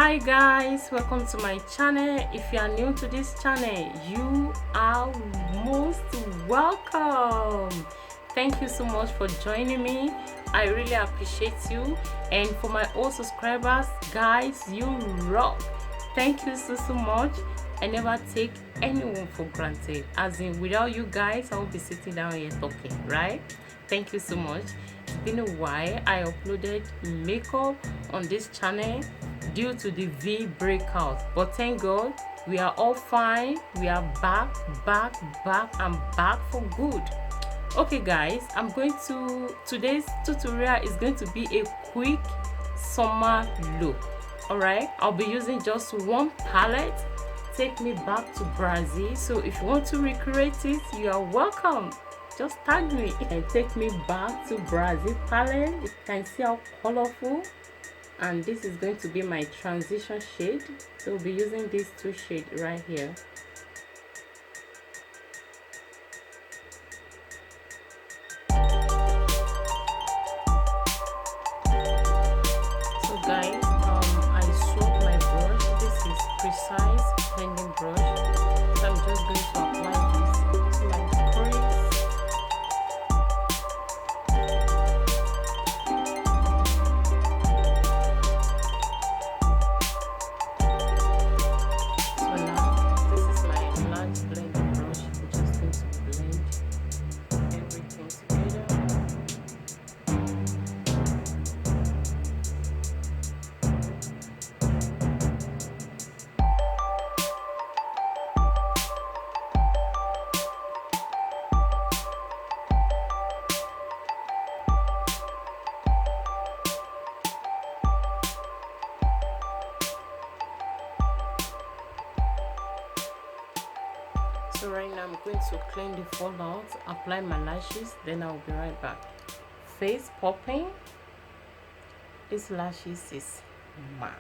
Hi guys, welcome to my channel. If you are new to this channel, you are most welcome. Thank you so much for joining me. I really appreciate you. And for my old subscribers, guys, you rock. Thank you so much. I never take anyone for granted, as in without you guys I won't be sitting down here talking, right? Thank you so much. It's been a while. I uploaded makeup on this channel due to the V breakout, but thank God we are all fine. We are back and back for good. Okay guys, today's tutorial is going to be a quick summer look. All right, I'll be using just one palette. Take me back to Brazil. So if you want to recreate it, you are welcome. Just tag me and take me back to Brazil palette. You can see how colorful, and this is going to be my transition shade. So we'll be using these two shades right here. So guys, I swap my brush. This is precise blending brush. So I'm just going to apply this to my crease. So now this is my large blending brush. I'm just going to blend everything together. So right now I'm going to clean the fallout, apply my lashes, then I'll be right back. Face popping. This lashes is mad.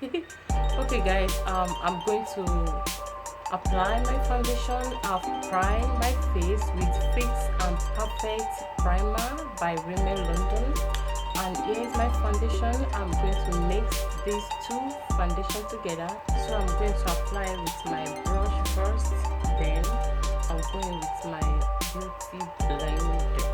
Okay guys, I'm going to apply my foundation. I've primed my face with Fix and Perfect Primer by Rimmel London. And here's my foundation. I'm going to mix these two foundations together. So I'm going to apply with my brush first, then I'm going with my beauty blender.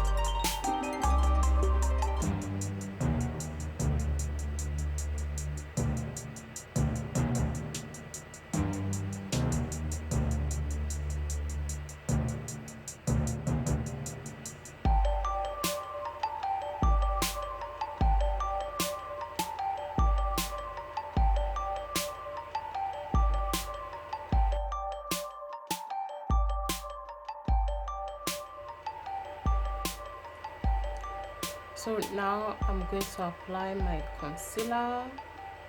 So now I'm going to apply my concealer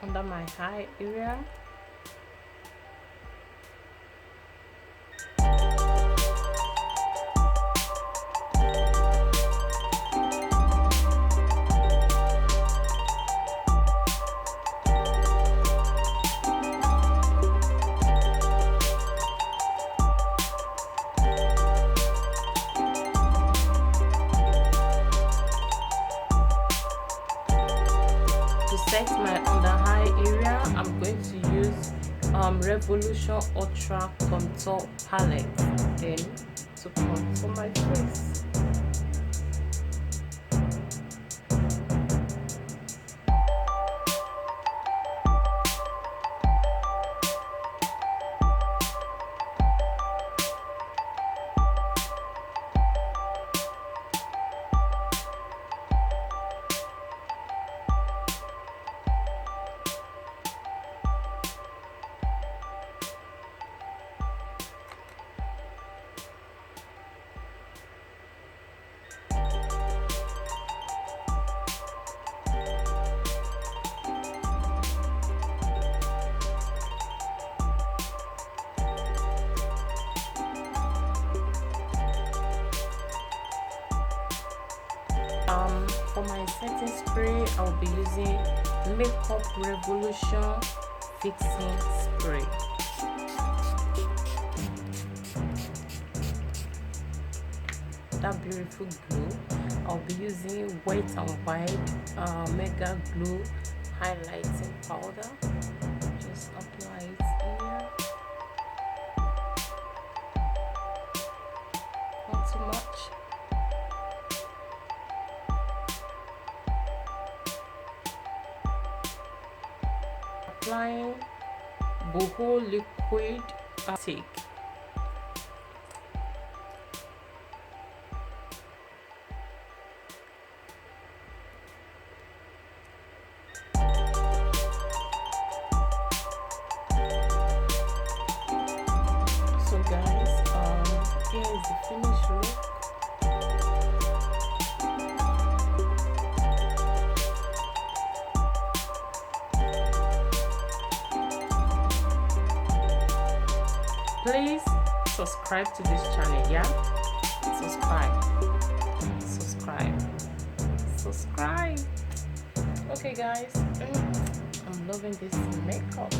under my eye area. Set my under eye area, I'm going to use Revolution Ultra Contour Palette, then to contour my face. For my setting spray, I'll be using Makeup Revolution Fixing Spray. That beautiful glow, I'll be using Wet n Wild Mega Glow highlighting powder. Just apply it here. Not too much. Applying Boohoo liquid stick. So guys, here is the finished look. Please subscribe to this channel, yeah? Subscribe. Okay guys, I'm loving this makeup.